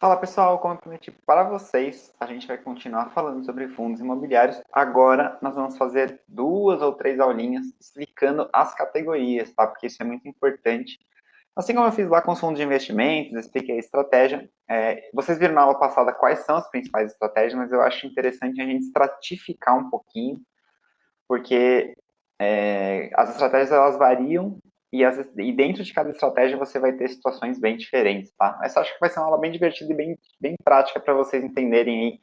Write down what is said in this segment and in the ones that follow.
Fala pessoal, como eu prometi para vocês, a gente vai continuar falando sobre fundos imobiliários. Agora nós vamos fazer 2 ou 3 aulinhas explicando as categorias, tá? Porque isso é muito importante. Assim como eu fiz lá com os fundos de investimentos, expliquei a estratégia. Vocês viram na aula passada quais são as principais estratégias, mas eu acho interessante a gente estratificar um pouquinho, porque as estratégias elas variam e dentro de cada estratégia você vai ter situações bem diferentes, tá? Mas acho que vai ser uma aula bem divertida e bem prática para vocês entenderem aí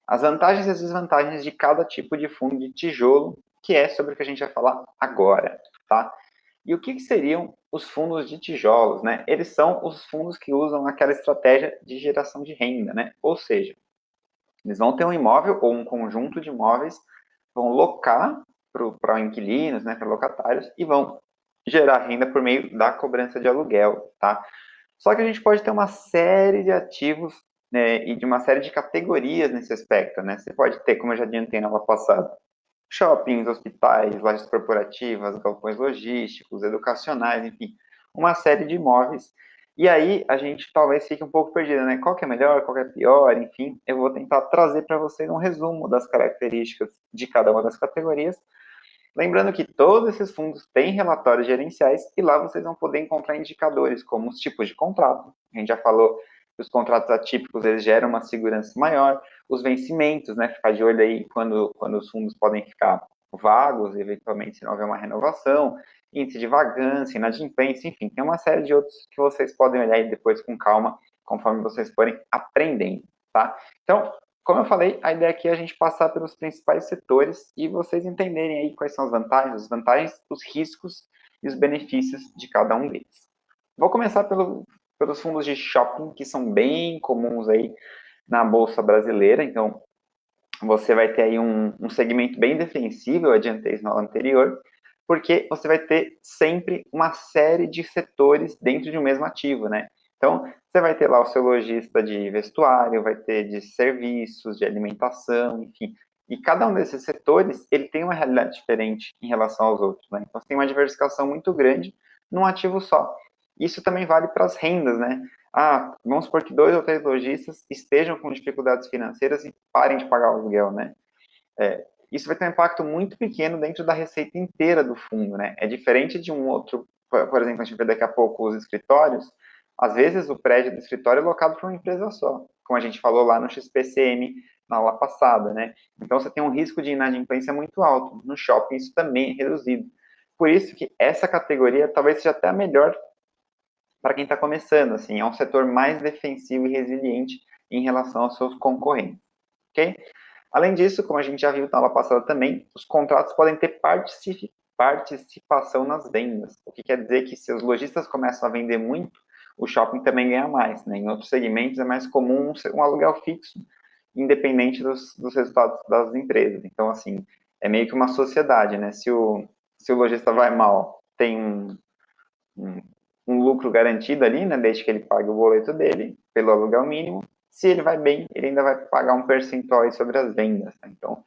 as vantagens e as desvantagens de cada tipo de fundo de tijolo, que é sobre o que a gente vai falar agora, tá? E o que seriam os fundos de tijolos, né? Eles são os fundos que usam aquela estratégia de geração de renda, né? Ou seja, eles vão ter um imóvel ou um conjunto de imóveis, vão locar para inquilinos, né, para locatários, e vão gerar renda por meio da cobrança de aluguel, tá? Só que a gente pode ter uma série de ativos, né, e de uma série de categorias nesse aspecto, né? Você pode ter, como eu já adiantei na aula passada, shoppings, hospitais, lojas corporativas, galpões logísticos, educacionais, enfim, uma série de imóveis. E aí a gente talvez fique um pouco perdido, né? Qual que é melhor, qual que é pior, enfim, eu vou tentar trazer para vocês um resumo das características de cada uma das categorias. Lembrando que todos esses fundos têm relatórios gerenciais e lá vocês vão poder encontrar indicadores como os tipos de contrato. A gente já falou que os contratos atípicos eles geram uma segurança maior, os vencimentos, né? Ficar de olho aí quando os fundos podem ficar vagos, eventualmente se não houver uma renovação, índice de vagância, inadimplência, enfim, tem uma série de outros que vocês podem olhar aí depois com calma, conforme vocês forem aprendendo, tá? Então, como eu falei, a ideia aqui é a gente passar pelos principais setores e vocês entenderem aí quais são as vantagens, os riscos e os benefícios de cada um deles. Vou começar pelos fundos de shopping, que são bem comuns aí na Bolsa Brasileira. Então, você vai ter aí um segmento bem defensivo, eu adiantei isso na aula anterior, porque você vai ter sempre uma série de setores dentro de um mesmo ativo, né? Então, você vai ter lá o seu lojista de vestuário, vai ter de serviços, de alimentação, enfim. E cada um desses setores, ele tem uma realidade diferente em relação aos outros, né? Então, você tem uma diversificação muito grande num ativo só. Isso também vale para as rendas, né? Vamos supor que 2 ou 3 lojistas estejam com dificuldades financeiras e parem de pagar o aluguel, né? Isso vai ter um impacto muito pequeno dentro da receita inteira do fundo, né? É diferente de um outro, por exemplo, a gente vê daqui a pouco os escritórios, às vezes o prédio do escritório é locado para uma empresa só, como a gente falou lá no XPCM na aula passada, né? Então você tem um risco de inadimplência muito alto. No shopping isso também é reduzido. Por isso que essa categoria talvez seja até a melhor para quem está começando, assim, é um setor mais defensivo e resiliente em relação aos seus concorrentes, ok? Além disso, como a gente já viu na aula passada também, os contratos podem ter participação nas vendas, o que quer dizer que se os lojistas começam a vender muito, o shopping também ganha mais, né? Em outros segmentos é mais comum um aluguel fixo, independente dos resultados das empresas. Então, assim, é meio que uma sociedade, né? Se o lojista vai mal, tem um, um lucro garantido ali, né, desde que ele pague o boleto dele, pelo aluguel mínimo. Se ele vai bem, ele ainda vai pagar um percentual aí sobre as vendas. Né? Então,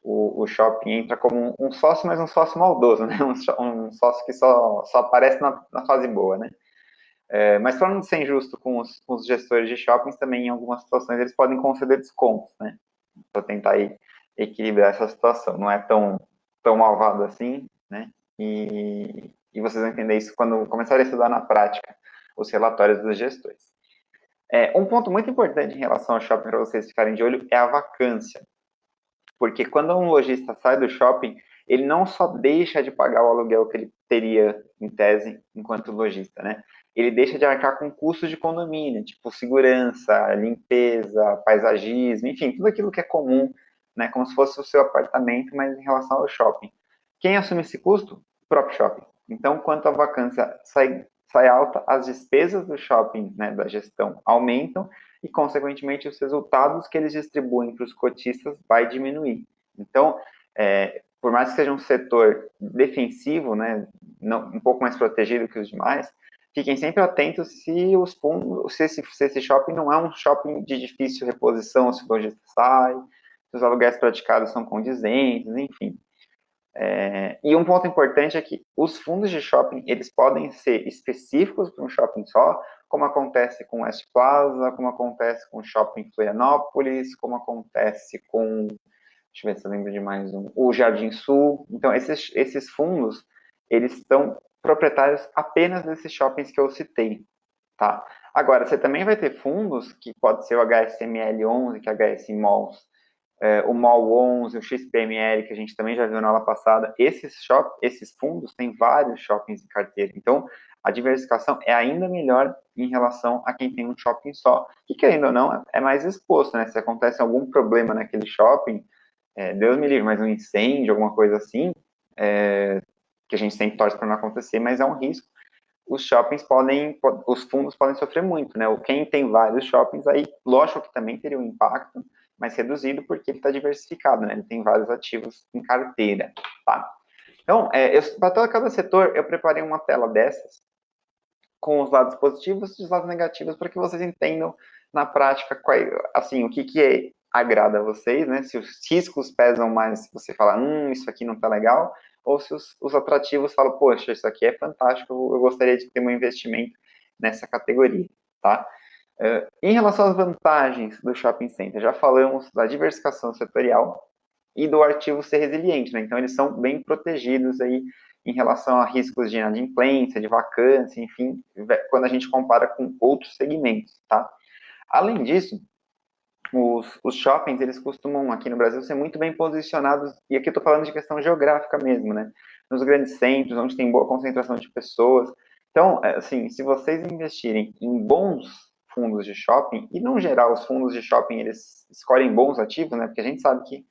o shopping entra como um sócio, mas um sócio maldoso, né? Um sócio que só aparece na fase boa, né? Mas para não ser injusto com os gestores de shoppings, também em algumas situações eles podem conceder descontos, né? Para tentar aí equilibrar essa situação. Não é tão malvado assim, né? E vocês vão entender isso quando começarem a estudar na prática os relatórios dos gestores. Um ponto muito importante em relação ao shopping para vocês ficarem de olho é a vacância. Porque quando um lojista sai do shopping, ele não só deixa de pagar o aluguel que ele teria, em tese, enquanto lojista, né? Ele deixa de arcar com custos de condomínio, tipo segurança, limpeza, paisagismo, enfim, tudo aquilo que é comum, né? Como se fosse o seu apartamento, mas em relação ao shopping. Quem assume esse custo? O próprio shopping. Então, quanto a vacância sai alta, as despesas do shopping, né, da gestão, aumentam e, consequentemente, os resultados que eles distribuem para os cotistas vai diminuir. Então, por mais que seja um setor defensivo, né, um pouco mais protegido que os demais, fiquem sempre atentos se esse shopping não é um shopping de difícil reposição, se o lojista sai, se os aluguéis praticados são condizentes, enfim. E um ponto importante é que os fundos de shopping, eles podem ser específicos para um shopping só, como acontece com West Plaza, como acontece com o Shopping Florianópolis, como acontece com, deixa eu ver se eu lembro de mais um, o Jardim Sul. Então, esses fundos, eles estão proprietários apenas desses shoppings que eu citei, tá? Agora, você também vai ter fundos, que pode ser o HSML 11, que é HS Malls, o MOL 11, o XPML, que a gente também já viu na aula passada. Esses fundos têm vários shoppings em carteira. Então, a diversificação é ainda melhor em relação a quem tem um shopping só. E, querendo ou não, é mais exposto, né? Se acontece algum problema naquele shopping, Deus me livre, mas um incêndio, alguma coisa assim, que a gente sempre torce para não acontecer, mas é um risco. Os fundos podem sofrer muito, né? Quem tem vários shoppings aí, lógico que também teria um impacto, mas reduzido porque ele está diversificado, né? Ele tem vários ativos em carteira, tá? Então, para cada setor, eu preparei uma tela dessas com os lados positivos e os lados negativos para que vocês entendam na prática assim, o que agrada a vocês, né? Se os riscos pesam mais, você fala, isso aqui não tá legal, ou se os atrativos falam, poxa, isso aqui é fantástico, eu gostaria de ter um investimento nessa categoria, tá? Em relação às vantagens do shopping center, já falamos da diversificação setorial e do ativo ser resiliente, né? Então, eles são bem protegidos aí em relação a riscos de inadimplência, de vacância, enfim, quando a gente compara com outros segmentos, tá? Além disso, os shoppings, eles costumam, aqui no Brasil, ser muito bem posicionados, e aqui eu estou falando de questão geográfica mesmo, né? Nos grandes centros, onde tem boa concentração de pessoas. Então, assim, se vocês investirem em bons fundos de shopping, e no geral os fundos de shopping, eles escolhem bons ativos, né? Porque a gente sabe que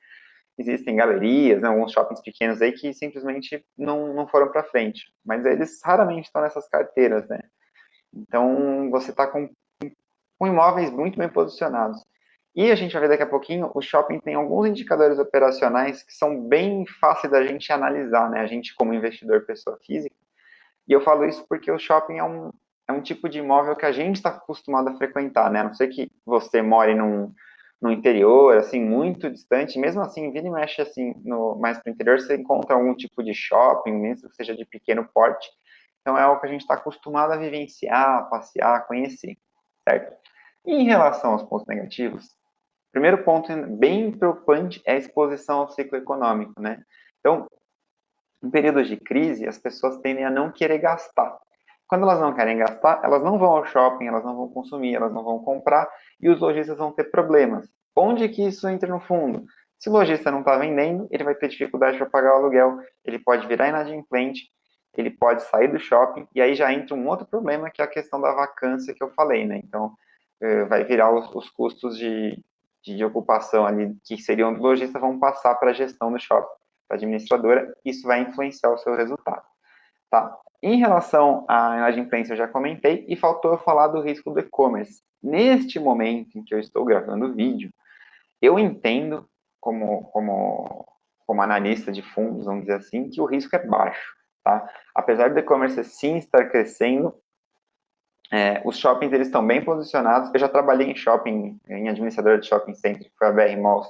existem galerias, né, alguns shoppings pequenos aí que simplesmente não foram para frente, mas eles raramente estão nessas carteiras, né? Então, você está com imóveis muito bem posicionados. E a gente vai ver daqui a pouquinho, o shopping tem alguns indicadores operacionais que são bem fáceis da gente analisar, né? A gente como investidor, pessoa física. E eu falo isso porque o shopping é um tipo de imóvel que a gente está acostumado a frequentar, né? A não ser que você more no interior, assim, muito distante, mesmo assim, vira e mexe, assim, mais para o interior, você encontra algum tipo de shopping, mesmo que seja de pequeno porte. Então, é algo que a gente está acostumado a vivenciar, passear, conhecer, certo? E em relação aos pontos negativos, o primeiro ponto bem preocupante é a exposição ao ciclo econômico, né? Então, em períodos de crise, as pessoas tendem a não querer gastar. Quando elas não querem gastar, elas não vão ao shopping, elas não vão consumir, elas não vão comprar e os lojistas vão ter problemas. Onde que isso entra no fundo? Se o lojista não está vendendo, ele vai ter dificuldade para pagar o aluguel, ele pode virar inadimplente, ele pode sair do shopping e aí já entra um outro problema que é a questão da vacância que eu falei, né? Então, vai virar os custos de ocupação ali que seriam do lojista vão passar para a gestão do shopping, para a administradora, isso vai influenciar o seu resultado. Tá? Em relação à inadimplência, eu já comentei, e faltou eu falar do risco do e-commerce. Neste momento em que eu estou gravando o vídeo, eu entendo, como analista de fundos, vamos dizer assim, que o risco é baixo. Tá? Apesar do e-commerce sim estar crescendo, os shoppings eles estão bem posicionados. Eu já trabalhei em shopping, em administradora de shopping center, que foi a BR Malls,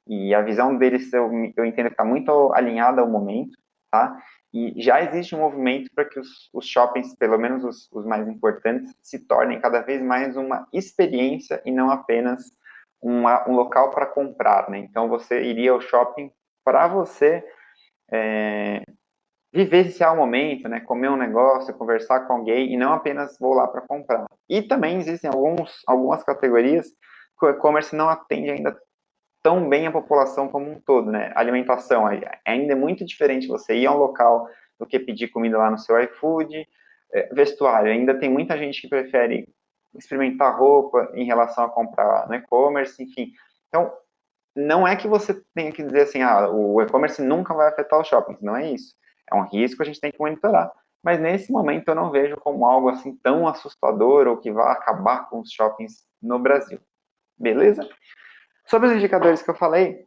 e a visão deles eu entendo que está muito alinhada ao momento, tá? E já existe um movimento para que os shoppings, pelo menos os mais importantes, se tornem cada vez mais uma experiência e não apenas um local para comprar, né? Então você iria ao shopping para você vivenciar o momento, né? Comer um negócio, conversar com alguém e não apenas vou lá para comprar. E também existem algumas categorias que o e-commerce não atende ainda tão bem a população como um todo, né? Alimentação ainda é muito diferente você ir a um local do que pedir comida lá no seu iFood. Vestuário, ainda tem muita gente que prefere experimentar roupa em relação a comprar no e-commerce, enfim. Então, não é que você tenha que dizer assim, o e-commerce nunca vai afetar os shoppings, não é isso. É um risco, a gente tem que monitorar. Mas nesse momento eu não vejo como algo assim tão assustador ou que vai acabar com os shoppings no Brasil. Beleza? Sobre os indicadores que eu falei,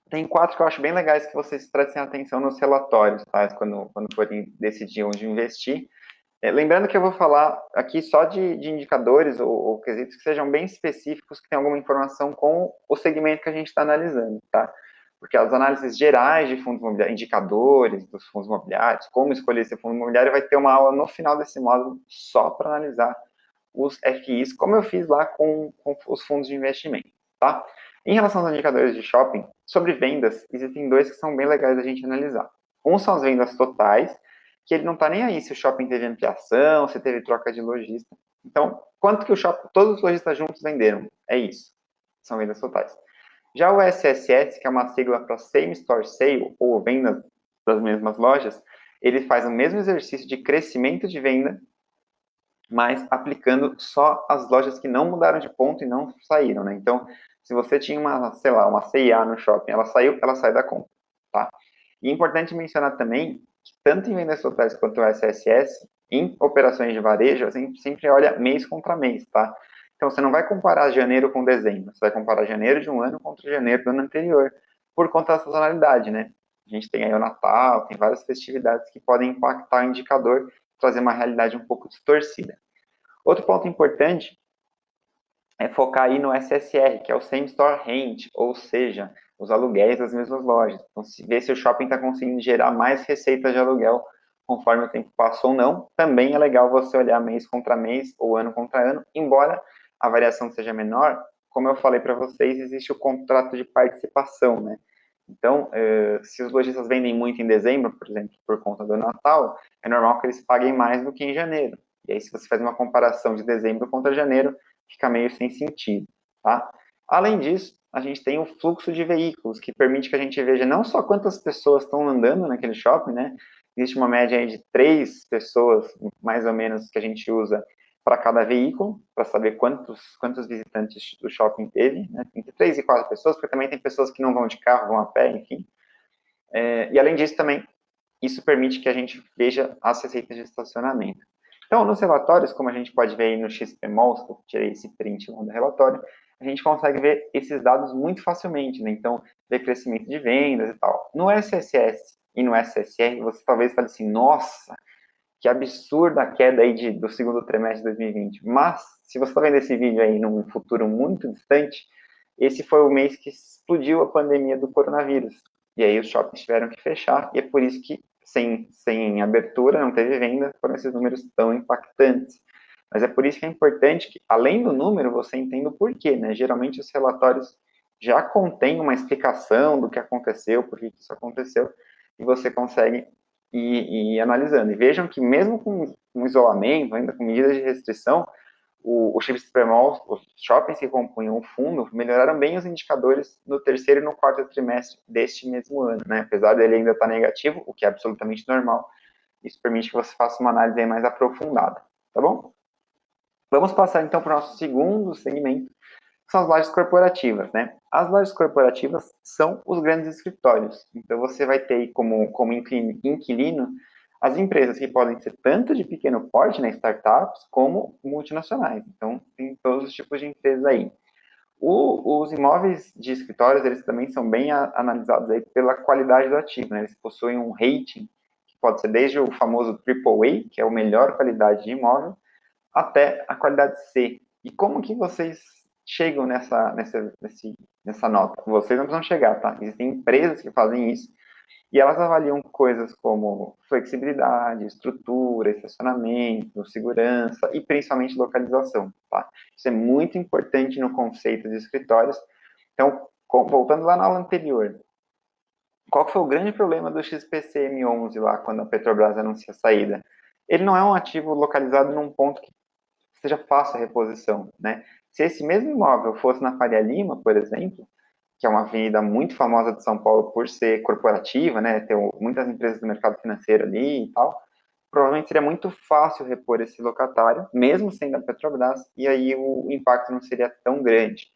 tem 4 que eu acho bem legais que vocês prestem atenção nos relatórios, tá? Quando forem decidir onde investir. Lembrando que eu vou falar aqui só de indicadores ou quesitos que sejam bem específicos, que tenham alguma informação com o segmento que a gente está analisando, tá? Porque as análises gerais de fundos imobiliários, indicadores dos fundos imobiliários, como escolher esse fundo imobiliário, vai ter uma aula no final desse módulo só para analisar os FIs, como eu fiz lá com os fundos de investimento, tá? Em relação aos indicadores de shopping, sobre vendas, existem dois que são bem legais da gente analisar. Um são as vendas totais, que ele não está nem aí se o shopping teve ampliação, se teve troca de lojista. Então, quanto que o shopping, todos os lojistas juntos venderam? É isso. São vendas totais. Já o SSS, que é uma sigla para Same Store Sale, ou vendas das mesmas lojas, ele faz o mesmo exercício de crescimento de venda, mas aplicando só as lojas que não mudaram de ponto e não saíram, né? Então, se você tinha uma, sei lá, uma C&A no shopping, ela sai da conta, tá? E é importante mencionar também que tanto em vendas totais quanto o SSS, em operações de varejo, a gente sempre olha mês contra mês, tá? Então, você não vai comparar janeiro com dezembro, você vai comparar janeiro de um ano contra janeiro do ano anterior, por conta da sazonalidade, né? A gente tem aí o Natal, tem várias festividades que podem impactar o indicador, trazer uma realidade um pouco distorcida. Outro ponto importante é focar aí no SSR, que é o Same Store Rent, ou seja, os aluguéis das mesmas lojas. Então, ver se o shopping está conseguindo gerar mais receitas de aluguel conforme o tempo passa ou não. Também é legal você olhar mês contra mês ou ano contra ano, embora a variação seja menor, como eu falei para vocês, existe o contrato de participação, né? Então, se os lojistas vendem muito em dezembro, por exemplo, por conta do Natal, é normal que eles paguem mais do que em janeiro. E aí, se você faz uma comparação de dezembro contra janeiro, fica meio sem sentido, tá? Além disso, a gente tem o fluxo de veículos, que permite que a gente veja não só quantas pessoas estão andando naquele shopping, né? Existe uma média aí de 3 pessoas, mais ou menos, que a gente usa para cada veículo, para saber quantos visitantes o shopping teve, né? Entre 3 e 4 pessoas, porque também tem pessoas que não vão de carro, vão a pé, enfim. E além disso, também, isso permite que a gente veja as receitas de estacionamento. Então, nos relatórios, como a gente pode ver aí no XPMOL, que eu tirei esse print lá do relatório, a gente consegue ver esses dados muito facilmente, né? Então, ver crescimento de vendas e tal. No SSS e no SSR, você talvez fale assim, nossa, que absurda a queda aí do segundo trimestre de 2020. Mas, se você está vendo esse vídeo aí num futuro muito distante, esse foi o mês que explodiu a pandemia do coronavírus. E aí os shoppings tiveram que fechar, e é por isso que, sem abertura, não teve venda, foram esses números tão impactantes. Mas é por isso que é importante que, além do número, você entenda o porquê, né? Geralmente os relatórios já contêm uma explicação do que aconteceu, por que isso aconteceu, e você consegue ir analisando. E vejam que mesmo com isolamento, ainda com medidas de restrição, o Chips Premol, os shoppings que compunham o fundo, melhoraram bem os indicadores no terceiro e no quarto trimestre deste mesmo ano, né? Apesar dele ainda estar negativo, o que é absolutamente normal, isso permite que você faça uma análise mais aprofundada, tá bom? Vamos passar então para o nosso segundo segmento, que são as lojas corporativas, né? As lojas corporativas são os grandes escritórios. Então você vai ter como inquilino as empresas que podem ser tanto de pequeno porte, né, startups, como multinacionais. Então tem todos os tipos de empresas aí. Os imóveis de escritórios, eles também são bem analisados aí pela qualidade do ativo, né? Eles possuem um rating, que pode ser desde o famoso AAA, que é a melhor qualidade de imóvel, até a qualidade C. E como que vocês chegam nessa nota? Vocês não precisam chegar, tá? Existem empresas que fazem isso e elas avaliam coisas como flexibilidade, estrutura, estacionamento, segurança e principalmente localização, tá? Isso é muito importante no conceito de escritórios. Então, voltando lá na aula anterior, qual foi o grande problema do XPCM11 lá, quando a Petrobras anuncia a saída? Ele não é um ativo localizado num ponto que seja fácil a reposição, né? Se esse mesmo imóvel fosse na Faria Lima, por exemplo, que é uma avenida muito famosa de São Paulo por ser corporativa, né? Tem muitas empresas do mercado financeiro ali e tal, provavelmente seria muito fácil repor esse locatário, mesmo sendo a Petrobras, e aí o impacto não seria tão grande.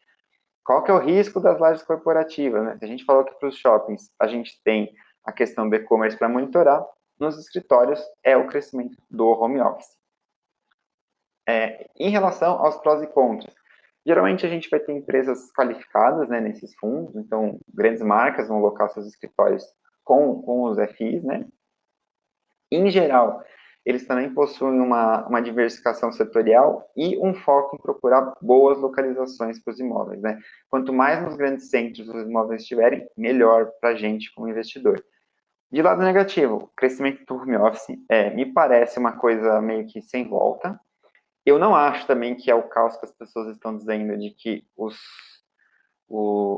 Qual que é o risco das lajes corporativas, né? Se a gente falou que para os shoppings a gente tem a questão do e-commerce para monitorar, nos escritórios é o crescimento do home office. Em relação aos prós e contras, geralmente a gente vai ter empresas qualificadas, né, nesses fundos, então grandes marcas vão alocar seus escritórios com os FIs, né? Em geral, eles também possuem uma diversificação setorial e um foco em procurar boas localizações para os imóveis, né? Quanto mais nos grandes centros os imóveis estiverem, melhor para a gente como investidor. De lado negativo, o crescimento do home office me parece uma coisa meio que sem volta. Eu não acho também que é o caos que as pessoas estão dizendo de que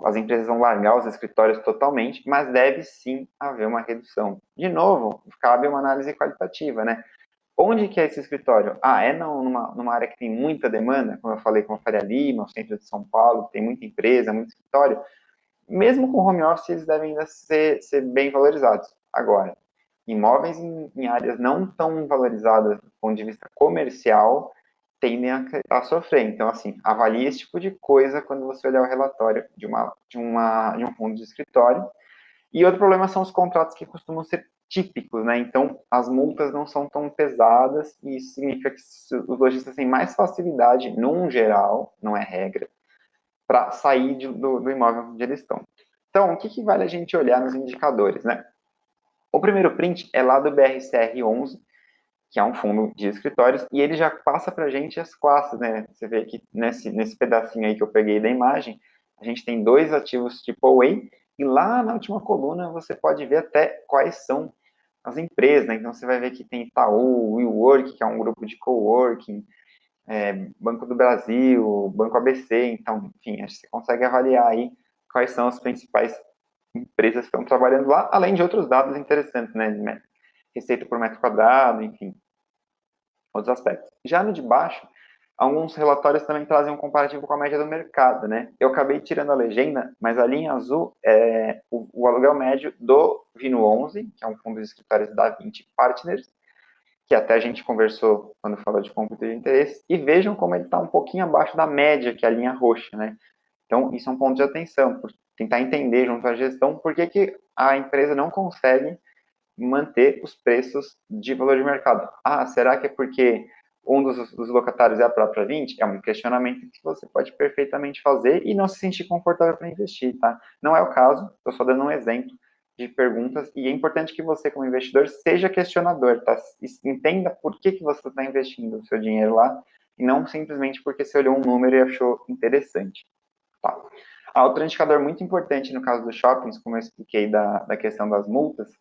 as empresas vão largar os escritórios totalmente, mas deve sim haver uma redução. De novo, cabe uma análise qualitativa, né? Onde que é esse escritório? É numa área que tem muita demanda, como eu falei, como a Faria Lima, o centro de São Paulo, tem muita empresa, muito escritório. Mesmo com home office, eles devem ainda ser bem valorizados. Agora, imóveis em áreas não tão valorizadas do ponto de vista comercial tendem a sofrer. Então, assim, avalie esse tipo de coisa quando você olhar o relatório de um fundo de escritório. E outro problema são os contratos que costumam ser típicos, né? Então, as multas não são tão pesadas e isso significa que os lojistas têm mais facilidade, num geral, não é regra, para sair do imóvel onde eles estão. Então, o que vale a gente olhar nos indicadores, né? O primeiro print é lá do BRCR11, que é um fundo de escritórios, e ele já passa para a gente as classes, né? Você vê aqui nesse pedacinho aí que eu peguei da imagem, a gente tem 2 ativos AAA, e lá na última coluna você pode ver até quais são as empresas, né? Então você vai ver que tem Itaú, WeWork, que é um grupo de coworking, Banco do Brasil, Banco ABC, então, enfim, acho que você consegue avaliar aí quais são as principais empresas que estão trabalhando lá, além de outros dados interessantes, né? Receita por metro quadrado, enfim, outros aspectos. Já no de baixo, alguns relatórios também trazem um comparativo com a média do mercado, né? Eu acabei tirando a legenda, mas a linha azul é o aluguel médio do Vino 11, que é um fundo de escritórios da 20 Partners, que até a gente conversou quando falou de conflito de interesse, e vejam como ele está um pouquinho abaixo da média, que é a linha roxa, né? Então, isso é um ponto de atenção, por tentar entender junto à gestão por que a empresa não consegue manter os preços de valor de mercado. Será que é porque um dos locatários é a própria 20? É um questionamento que você pode perfeitamente fazer e não se sentir confortável para investir, tá? Não é o caso, estou só dando um exemplo de perguntas e é importante que você, como investidor, seja questionador, tá? Entenda por que você está investindo o seu dinheiro lá e não simplesmente porque você olhou um número e achou interessante, tá? Outro indicador muito importante no caso dos shoppings, como eu expliquei da questão das multas,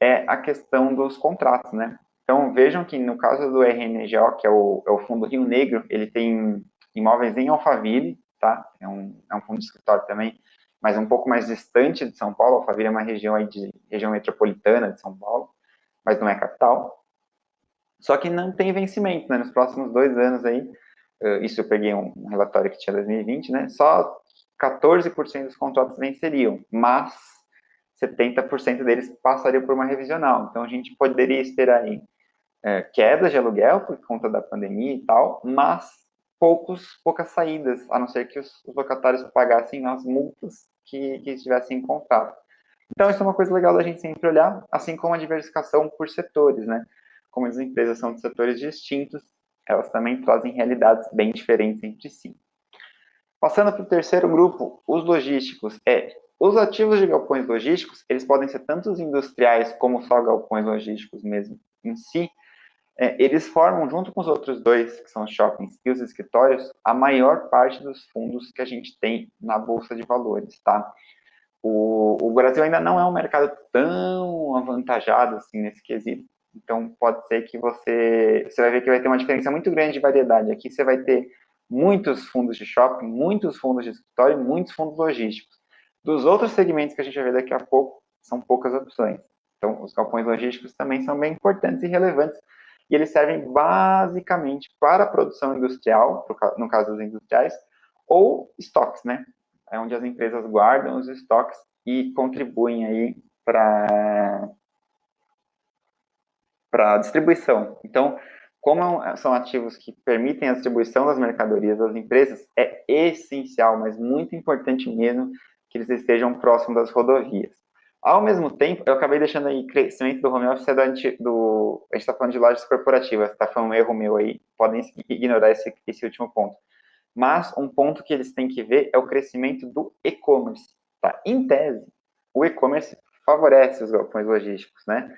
é a questão dos contratos, né? Então, vejam que no caso do RNGO, que é o Fundo Rio Negro, ele tem imóveis em Alphaville, tá? É um fundo de escritório também, mas um pouco mais distante de São Paulo. Alphaville é uma região aí região metropolitana de São Paulo, mas não é capital. Só que não tem vencimento, né? Nos próximos 2 anos aí, isso eu peguei um relatório que tinha 2020, né? Só 14% dos contratos venceriam, mas 70% deles passariam por uma revisional. Então, a gente poderia esperar aí quedas de aluguel por conta da pandemia e tal, mas poucas saídas, a não ser que os locatários pagassem as multas que estivessem em contrato. Então, isso é uma coisa legal da gente sempre olhar, assim como a diversificação por setores, né? Como as empresas são de setores distintos, elas também trazem realidades bem diferentes entre si. Passando para o terceiro grupo, os logísticos. Os ativos de galpões logísticos, eles podem ser tanto os industriais como só galpões logísticos mesmo em si. Eles formam, junto com os outros dois, que são os shoppings e os escritórios, a maior parte dos fundos que a gente tem na Bolsa de Valores, tá? O Brasil ainda não é um mercado tão avantajado assim nesse quesito. Então, pode ser que você vai ver que vai ter uma diferença muito grande de variedade. Aqui você vai ter muitos fundos de shopping, muitos fundos de escritório, muitos fundos logísticos. Dos outros segmentos que a gente vai ver daqui a pouco, são poucas opções. Então, os galpões logísticos também são bem importantes e relevantes. E eles servem basicamente para a produção industrial, no caso dos industriais, ou estoques, né? É onde as empresas guardam os estoques e contribuem aí para a distribuição. Então, como são ativos que permitem a distribuição das mercadorias das empresas, é essencial, mas muito importante mesmo, que eles estejam próximos das rodovias. Ao mesmo tempo, eu acabei deixando aí crescimento do home office a gente está falando de lojas corporativas, tá? Foi um erro meu aí, podem ignorar esse último ponto. Mas um ponto que eles têm que ver é o crescimento do e-commerce. Tá? Em tese, o e-commerce favorece os galpões logísticos, né?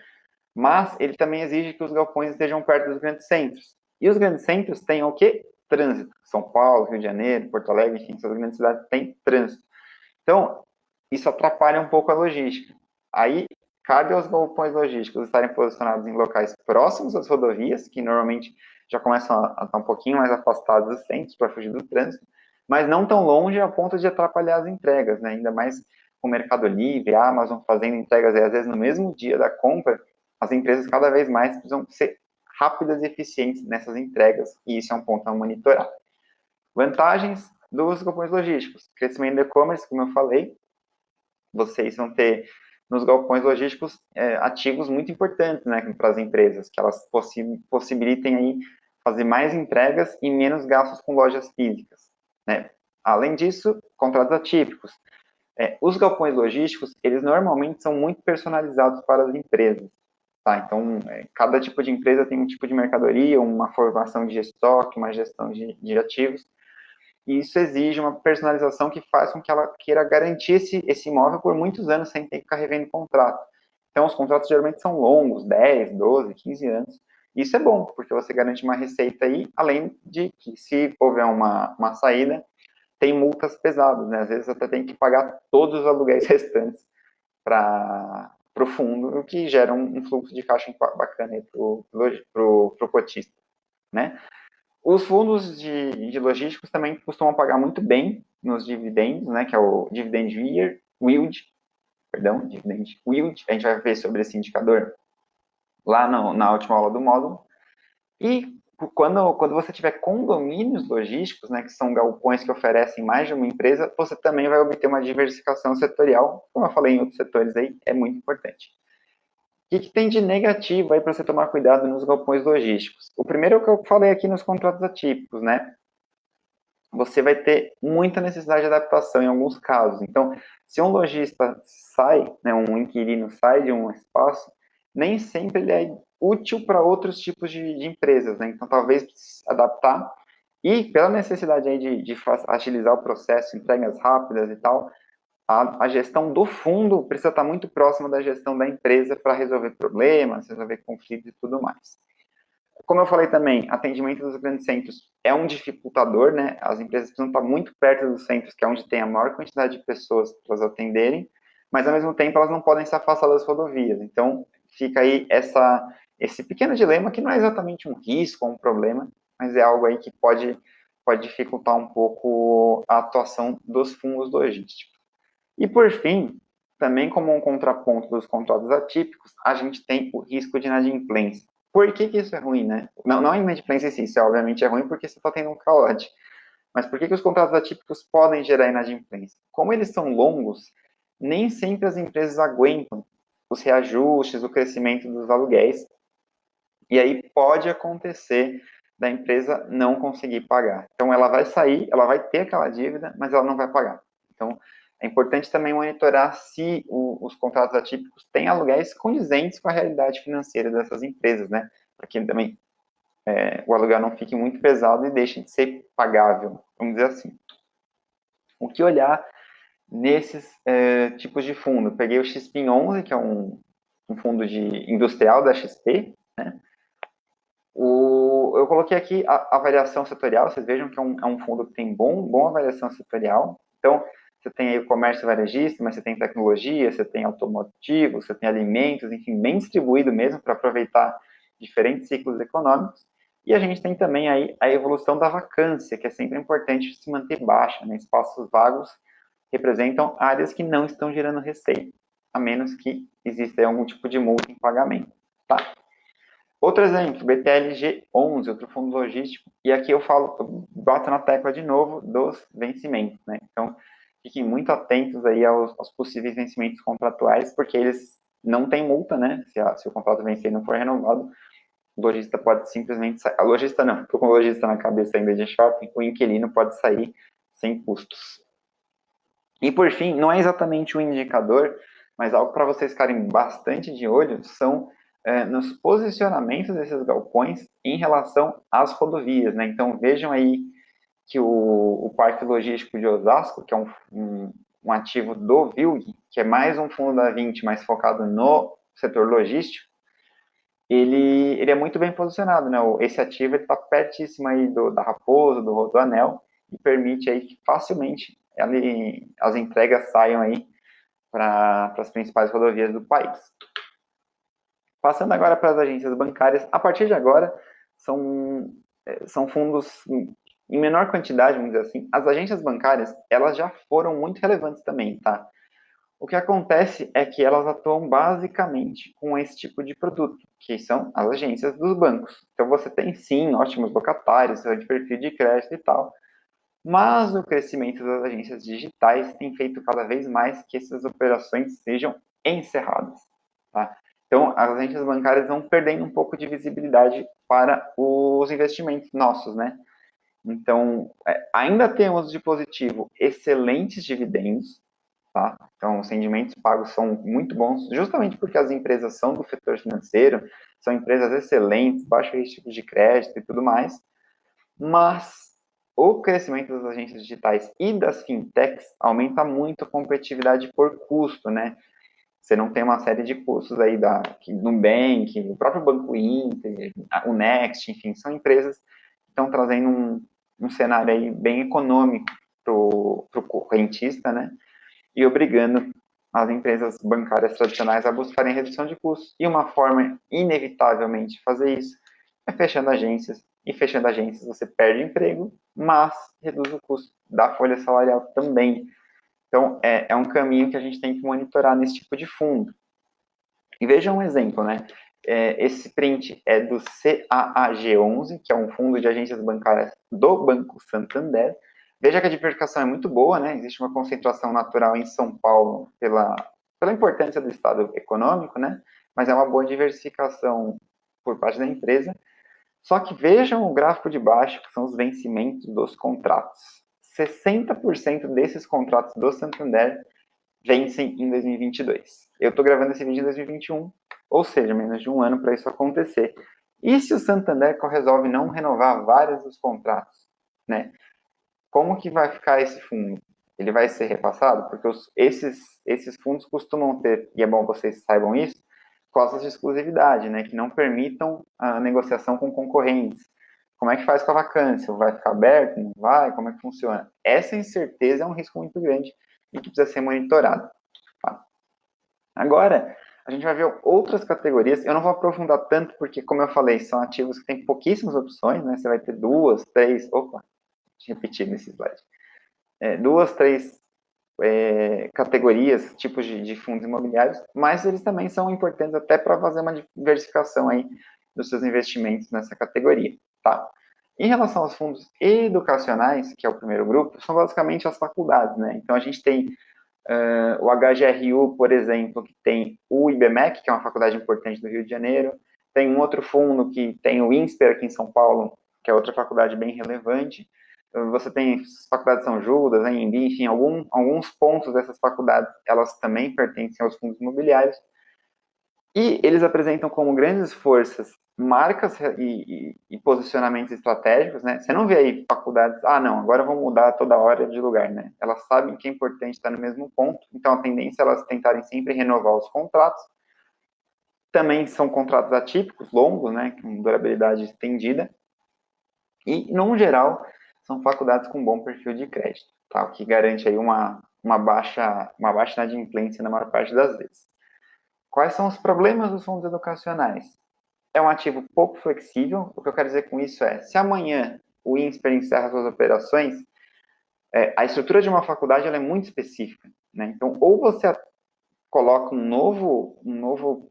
Mas ele também exige que os galpões estejam perto dos grandes centros. E os grandes centros têm o quê? Trânsito. São Paulo, Rio de Janeiro, Porto Alegre, enfim, essas grandes cidades têm trânsito. Então, isso atrapalha um pouco a logística. Aí, cabe aos galpões logísticos estarem posicionados em locais próximos às rodovias, que normalmente já começam a estar um pouquinho mais afastados dos centros para fugir do trânsito, mas não tão longe a ponto de atrapalhar as entregas, né? Ainda mais com o Mercado Livre, a Amazon fazendo entregas aí, às vezes no mesmo dia da compra, as empresas cada vez mais precisam ser rápidas e eficientes nessas entregas, e isso é um ponto a monitorar. Vantagens dos galpões logísticos. Crescimento do e-commerce, como eu falei, vocês vão ter nos galpões logísticos ativos muito importantes, né, para as empresas, que elas possibilitem aí fazer mais entregas e menos gastos com lojas físicas, né? Além disso, contratos atípicos. Os galpões logísticos, eles normalmente são muito personalizados para as empresas, tá? Então, cada tipo de empresa tem um tipo de mercadoria, uma formação de estoque, uma gestão de ativos, e isso exige uma personalização que faz com que ela queira garantir esse imóvel por muitos anos sem ter que ficar revendo contrato. Então, os contratos geralmente são longos, 10, 12, 15 anos. Isso é bom, porque você garante uma receita aí, além de que, se houver uma saída, tem multas pesadas, né? Às vezes até tem que pagar todos os aluguéis restantes para o fundo, o que gera um fluxo de caixa bacana para o cotista, né? Os fundos de logísticos também costumam pagar muito bem nos dividendos, né, que é o dividend yield, dividend yield, a gente vai ver sobre esse indicador lá na última aula do módulo. E quando você tiver condomínios logísticos, né, que são galpões que oferecem mais de uma empresa, você também vai obter uma diversificação setorial, como eu falei em outros setores aí, é muito importante. O que tem de negativo aí para você tomar cuidado nos galpões logísticos? O primeiro é o que eu falei aqui nos contratos atípicos, né? Você vai ter muita necessidade de adaptação em alguns casos. Então, se um lojista sai, né, um inquilino sai de um espaço, nem sempre ele é útil para outros tipos de empresas, né? Então, talvez precise adaptar. E pela necessidade aí de agilizar o processo, entregas rápidas e tal, a gestão do fundo precisa estar muito próxima da gestão da empresa para resolver problemas, resolver conflitos e tudo mais. Como eu falei também, atendimento dos grandes centros é um dificultador, né? As empresas precisam estar muito perto dos centros, que é onde tem a maior quantidade de pessoas para elas atenderem, mas ao mesmo tempo elas não podem se afastar das rodovias. Então, fica aí esse pequeno dilema, que não é exatamente um risco ou um problema, mas é algo aí que pode dificultar um pouco a atuação dos fundos logísticos. E, por fim, também como um contraponto dos contratos atípicos, a gente tem o risco de inadimplência. Por que isso é ruim, né? Não a inadimplência em si, isso obviamente é ruim porque você está tendo um calote. Mas por que os contratos atípicos podem gerar inadimplência? Como eles são longos, nem sempre as empresas aguentam os reajustes, o crescimento dos aluguéis, e aí pode acontecer da empresa não conseguir pagar. Então ela vai sair, ela vai ter aquela dívida, mas ela não vai pagar. Então é importante também monitorar se os contratos atípicos têm aluguéis condizentes com a realidade financeira dessas empresas, né? Para que também o aluguel não fique muito pesado e deixe de ser pagável, vamos dizer assim. O que olhar nesses tipos de fundo? Peguei o XPIN 11, que é um fundo industrial da XP, né? Eu coloquei aqui a variação setorial, vocês vejam que é um fundo que tem boa variação setorial. Então, você tem aí o comércio varejista, mas você tem tecnologia, você tem automotivo, você tem alimentos, enfim, bem distribuído mesmo para aproveitar diferentes ciclos econômicos. E a gente tem também aí a evolução da vacância, que é sempre importante se manter baixa, né? Espaços vagos representam áreas que não estão gerando receita, a menos que exista algum tipo de multa em pagamento, tá? Outro exemplo, BTLG11, outro fundo logístico, e aqui eu bato na tecla de novo dos vencimentos, né? Então, fiquem muito atentos aí aos possíveis vencimentos contratuais, porque eles não têm multa, né? Se o contrato vencer e não for renovado, o lojista pode simplesmente sair. A lojista não, estou com o lojista na cabeça ainda de shopping, o inquilino pode sair sem custos. E por fim, não é exatamente um indicador, mas algo para vocês ficarem bastante de olho são nos posicionamentos desses galpões em relação às rodovias, né? Então vejam aí que o Parque Logístico de Osasco, que é um ativo do VILG, que é mais um fundo da 20, mais focado no setor logístico, ele é muito bem posicionado, né? Esse ativo está pertíssimo aí da Raposo, do Rodoanel, e permite aí que facilmente as entregas saiam aí para as principais rodovias do país. Passando agora para as agências bancárias, a partir de agora, são fundos em menor quantidade, vamos dizer assim. As agências bancárias, elas já foram muito relevantes também, tá? O que acontece é que elas atuam basicamente com esse tipo de produto, que são as agências dos bancos. Então você tem sim ótimos locatários, de perfil de crédito e tal, mas o crescimento das agências digitais tem feito cada vez mais que essas operações sejam encerradas. Tá? Então as agências bancárias vão perdendo um pouco de visibilidade para os investimentos nossos, né? Então, ainda temos de positivo excelentes dividendos, tá? Então, os rendimentos pagos são muito bons, justamente porque as empresas são do setor financeiro, são empresas excelentes, baixo risco de crédito e tudo mais, mas o crescimento das agências digitais e das fintechs aumenta muito a competitividade por custo, né? Você não tem uma série de custos aí do Nubank, o próprio Banco Inter, o Next, enfim, são empresas que estão trazendo um cenário aí bem econômico para o correntista, né? E obrigando as empresas bancárias tradicionais a buscarem redução de custos. E uma forma, inevitavelmente, de fazer isso é fechando agências. E fechando agências você perde emprego, mas reduz o custo da folha salarial também. Então, é um caminho que a gente tem que monitorar nesse tipo de fundo. E veja um exemplo, né? Esse print é do CAAG11, que é um fundo de agências bancárias do Banco Santander. Veja que a diversificação é muito boa, né? Existe uma concentração natural em São Paulo pela importância do estado econômico, né? Mas é uma boa diversificação por parte da empresa. Só que vejam o gráfico de baixo, que são os vencimentos dos contratos. 60% desses contratos do Santander vencem em 2022. Eu estou gravando esse vídeo em 2021, ou seja, menos de um ano para isso acontecer. E se o Santander resolve não renovar vários dos contratos, né? Como que vai ficar esse fundo? Ele vai ser repassado? Porque esses fundos costumam ter, e é bom vocês saibam isso, cláusulas de exclusividade, né? Que não permitam a negociação com concorrentes. Como é que faz com a vacância? Vai ficar aberto? Não vai? Como é que funciona? Essa incerteza é um risco muito grande e que precisa ser monitorado. Tá? Agora, a gente vai ver outras categorias. Eu não vou aprofundar tanto, porque, como eu falei, são ativos que têm pouquíssimas opções, né? Você vai ter duas, três. Opa, repetir nesse slide. Duas, três categorias, tipos de fundos imobiliários, mas eles também são importantes até para fazer uma diversificação aí dos seus investimentos nessa categoria, tá? Em relação aos fundos educacionais, que é o primeiro grupo, são basicamente as faculdades, né? Então a gente tem o HGRU, por exemplo, que tem o IBMEC, que é uma faculdade importante do Rio de Janeiro, tem um outro fundo que tem o INSPER aqui em São Paulo, que é outra faculdade bem relevante. Você tem faculdades São Judas, a Embi, enfim, alguns pontos dessas faculdades, elas também pertencem aos fundos imobiliários. E eles apresentam como grandes forças marcas e posicionamentos estratégicos, né? Você não vê aí faculdades, não, agora vão mudar toda hora de lugar, né? Elas sabem que é importante estar no mesmo ponto, então a tendência é elas tentarem sempre renovar os contratos. Também são contratos atípicos, longos, né? Com durabilidade estendida. E, no geral, são faculdades com bom perfil de crédito, tá? O que garante aí uma baixa inadimplência na maior parte das vezes. Quais são os problemas dos fundos educacionais? É um ativo pouco flexível. O que eu quero dizer com isso é, se amanhã o INSPER encerra suas operações, a estrutura de uma faculdade ela é muito específica, né? Então, ou você coloca um novo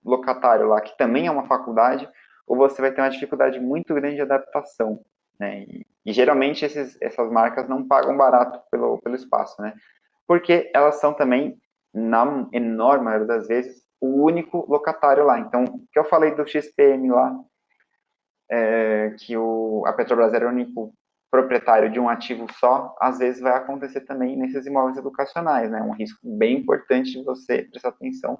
locatário lá, que também é uma faculdade, ou você vai ter uma dificuldade muito grande de adaptação, né? E geralmente essas marcas não pagam barato pelo espaço, né? Porque elas são também, na enorme maioria das vezes, o único locatário lá. Então, o que eu falei do XPM lá, que a Petrobras era o único proprietário de um ativo só, às vezes vai acontecer também nesses imóveis educacionais, né? Um risco bem importante de você prestar atenção,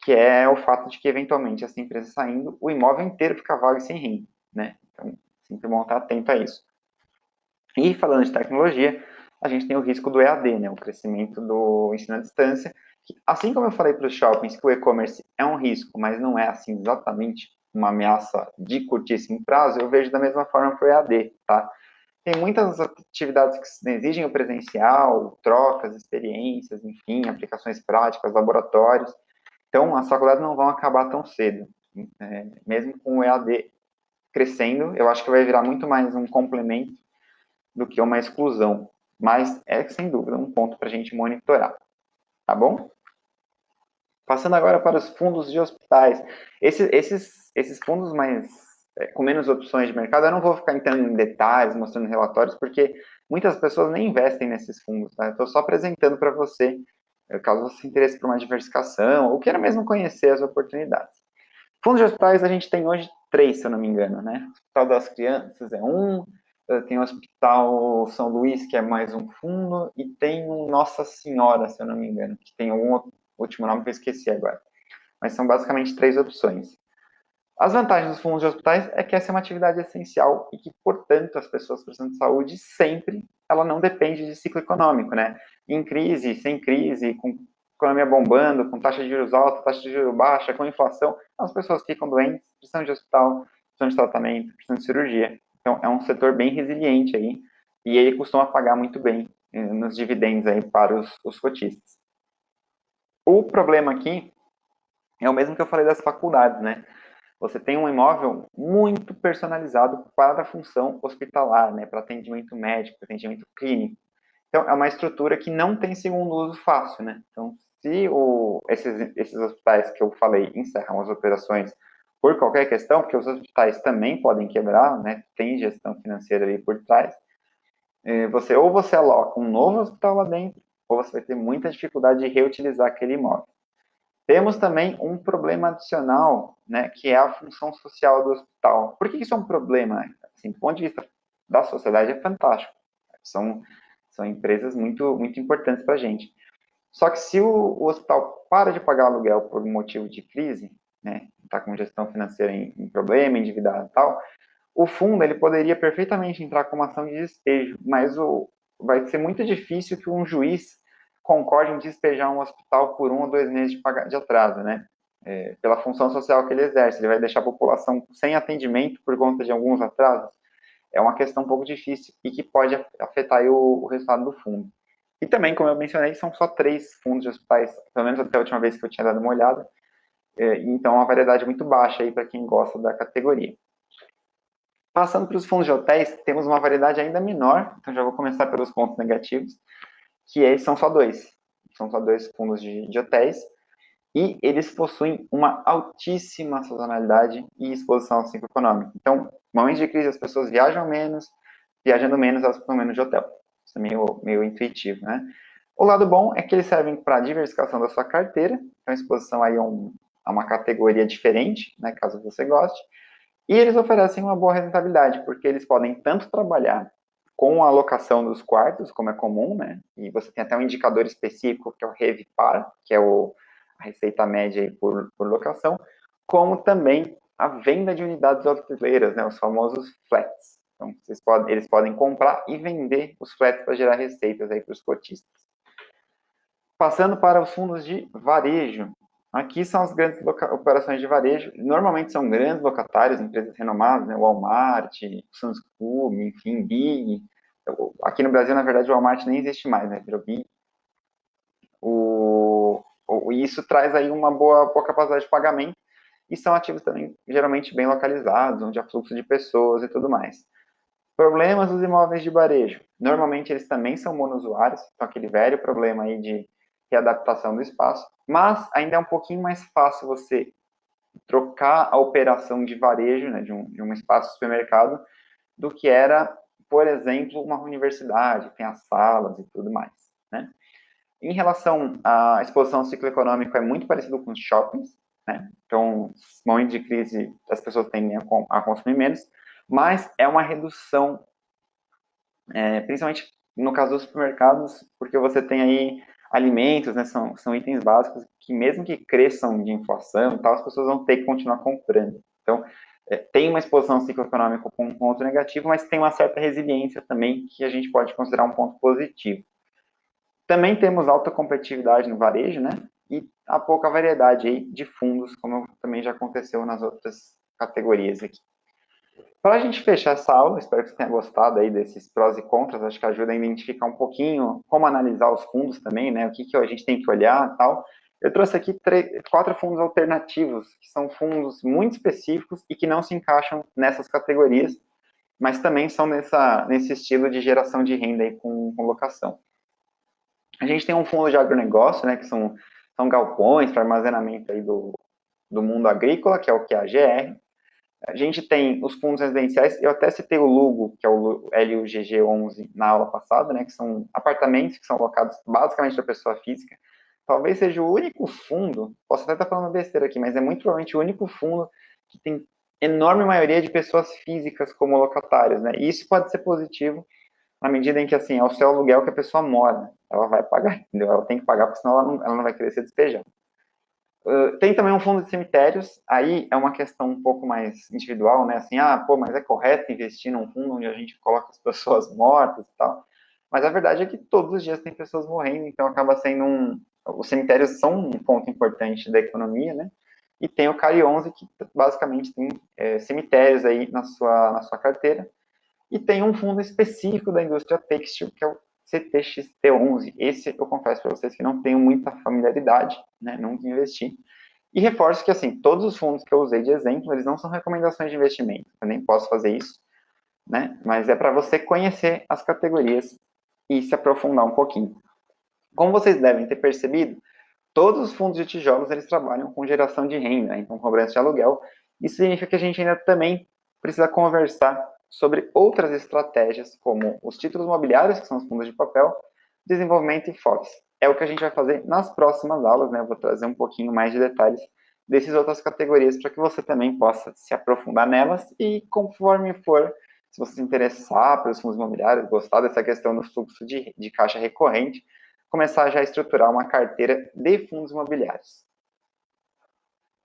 que é o fato de que, eventualmente, essa empresa saindo, o imóvel inteiro fica vago e sem renda, né? Então, sempre bom estar atento a isso. E, falando de tecnologia, a gente tem o risco do EAD, né? O crescimento do ensino à distância, que, assim como eu falei para os shoppings que o e-commerce é um risco, mas não é, assim, exatamente uma ameaça de curtíssimo prazo, eu vejo da mesma forma para o EAD, tá? Tem muitas atividades que exigem o presencial, trocas, experiências, enfim, aplicações práticas, laboratórios. Então, as faculdades não vão acabar tão cedo, mesmo com o EAD crescendo, eu acho que vai virar muito mais um complemento do que uma exclusão. Mas é, sem dúvida, um ponto para a gente monitorar. Tá bom? Passando agora para os fundos de hospitais. Esses fundos com menos opções de mercado, eu não vou ficar entrando em detalhes, mostrando relatórios, porque muitas pessoas nem investem nesses fundos. Tá? Estou só apresentando para você, caso você se interesse por uma diversificação, ou queira mesmo conhecer as oportunidades. Fundos de hospitais a gente tem hoje 3, se eu não me engano, né? O Hospital das Crianças é um, tem o Hospital São Luís, que é mais um fundo, e tem o Nossa Senhora, se eu não me engano, que tem algum último nome que eu esqueci agora. Mas são basicamente 3 opções. As vantagens dos fundos de hospitais é que essa é uma atividade essencial e que, portanto, as pessoas prestando de saúde sempre, ela não depende de ciclo econômico, né? Em crise, sem crise, com economia bombando, com taxa de juros alta, taxa de juros baixa, com inflação, as pessoas ficam doentes, precisam de hospital, precisam de tratamento, precisam de cirurgia. Então, é um setor bem resiliente aí e ele costuma pagar muito bem nos dividendos aí para os cotistas. O problema aqui é o mesmo que eu falei das faculdades, né? Você tem um imóvel muito personalizado para a função hospitalar, né? Para atendimento médico, atendimento clínico. Então, é uma estrutura que não tem segundo uso fácil, né? Então, se esses hospitais que eu falei encerram as operações por qualquer questão, porque os hospitais também podem quebrar, né? Tem gestão financeira ali por trás. Você aloca um novo hospital lá dentro, ou você vai ter muita dificuldade de reutilizar aquele imóvel. Temos também um problema adicional, né, que é a função social do hospital. Por que isso é um problema? Assim, do ponto de vista da sociedade, é fantástico. São empresas muito importantes para a gente. Só que se o hospital para de pagar aluguel por um motivo de crise, né, está com gestão financeira em problema, endividado e tal, o fundo ele poderia perfeitamente entrar com uma ação de despejo, mas vai ser muito difícil que um juiz concorde em despejar um hospital por 1 ou 2 meses de atraso, né? Pela função social que ele exerce, ele vai deixar a população sem atendimento por conta de alguns atrasos. É uma questão um pouco difícil e que pode afetar aí o resultado do fundo. E também, como eu mencionei, são só 3 fundos de hospitais, pelo menos até a última vez que eu tinha dado uma olhada. Então, é uma variedade muito baixa aí para quem gosta da categoria. Passando para os fundos de hotéis, temos uma variedade ainda menor, então já vou começar pelos pontos negativos, que são só 2. São só 2 fundos de hotéis, e eles possuem uma altíssima sazonalidade e exposição ao ciclo econômico. Então, no momento de crise, as pessoas viajam menos, viajando menos, elas ficam menos de hotel. Isso é meio intuitivo, né? O lado bom é que eles servem para a diversificação da sua carteira, então a exposição aí a uma categoria diferente, né, caso você goste, e eles oferecem uma boa rentabilidade, porque eles podem tanto trabalhar com a alocação dos quartos, como é comum, né? E você tem até um indicador específico, que é o RevPAR, que é a receita média por locação, como também a venda de unidades hoteleiras, né? Os famosos flats. Então, eles podem comprar e vender os flats para gerar receitas aí para os cotistas. Passando para os fundos de varejo. Aqui são as grandes operações de varejo. Normalmente são grandes locatários, empresas renomadas, né? Walmart, Sam's Club, enfim, Big. Aqui no Brasil, na verdade, o Walmart nem existe mais, né? Virou Big. E isso traz aí uma boa capacidade de pagamento. E são ativos também, geralmente, bem localizados, onde há fluxo de pessoas e tudo mais. Problemas dos imóveis de varejo. Normalmente, eles também são monousuários, então aquele velho problema aí de readaptação do espaço, mas ainda é um pouquinho mais fácil você trocar a operação de varejo, né, de um espaço de supermercado, do que era, por exemplo, uma universidade, que tem as salas e tudo mais, né? Em relação à exposição ao ciclo econômico, é muito parecido com os shoppings, né? Então, no momento de crise, as pessoas tendem a consumir menos, mas é uma redução, principalmente no caso dos supermercados, porque você tem aí alimentos, né, são itens básicos que mesmo que cresçam de inflação e tal, as pessoas vão ter que continuar comprando. Então, tem uma exposição ao ciclo econômico com um ponto negativo, mas tem uma certa resiliência também que a gente pode considerar um ponto positivo. Também temos alta competitividade no varejo, né, e a pouca variedade aí de fundos, como também já aconteceu nas outras categorias aqui. Para a gente fechar essa aula, espero que você tenha gostado aí desses prós e contras, acho que ajuda a identificar um pouquinho como analisar os fundos também, né, o que a gente tem que olhar e tal. Eu trouxe aqui 4 fundos alternativos, que são fundos muito específicos e que não se encaixam nessas categorias, mas também são nesse estilo de geração de renda aí com locação. A gente tem um fundo de agronegócio, né, que são galpões para armazenamento aí do mundo agrícola, que é o QAGR. A gente tem os fundos residenciais, eu até citei o Lugo, que é o LUGG11 na aula passada, né, que são apartamentos que são alocados basicamente para pessoa física. Talvez seja o único fundo, posso até estar falando besteira aqui, mas é muito provavelmente o único fundo que tem enorme maioria de pessoas físicas como locatários, né? E isso pode ser positivo na medida em que, assim, é o seu aluguel que a pessoa mora, ela vai pagar, entendeu? Ela tem que pagar, porque senão ela não vai querer ser despejada. Tem também um fundo de cemitérios, aí é uma questão um pouco mais individual, né? Assim, pô, mas é correto investir num fundo onde a gente coloca as pessoas mortas e tal. Mas a verdade é que todos os dias tem pessoas morrendo, então acaba sendo os cemitérios são um ponto importante da economia, né? E tem o CARI 11, que basicamente tem cemitérios aí na sua carteira. E tem um fundo específico da indústria têxtil, que é o CTXT11. Esse eu confesso para vocês que não tenho muita familiaridade, né? Nunca investi. E reforço que, assim, todos os fundos que eu usei de exemplo, eles não são recomendações de investimento. Eu nem posso fazer isso, né? Mas é para você conhecer as categorias e se aprofundar um pouquinho. Como vocês devem ter percebido, todos os fundos de tijolos, eles trabalham com geração de renda, né? Então cobrança de aluguel. Isso significa que a gente ainda também precisa conversar sobre outras estratégias, como os títulos imobiliários, que são os fundos de papel, desenvolvimento e FOFs. É o que a gente vai fazer nas próximas aulas, né? Eu vou trazer um pouquinho mais de detalhes dessas outras categorias para que você também possa se aprofundar nelas e conforme for, se você se interessar pelos fundos imobiliários, gostar dessa questão do fluxo de caixa recorrente, começar já a estruturar uma carteira de fundos imobiliários.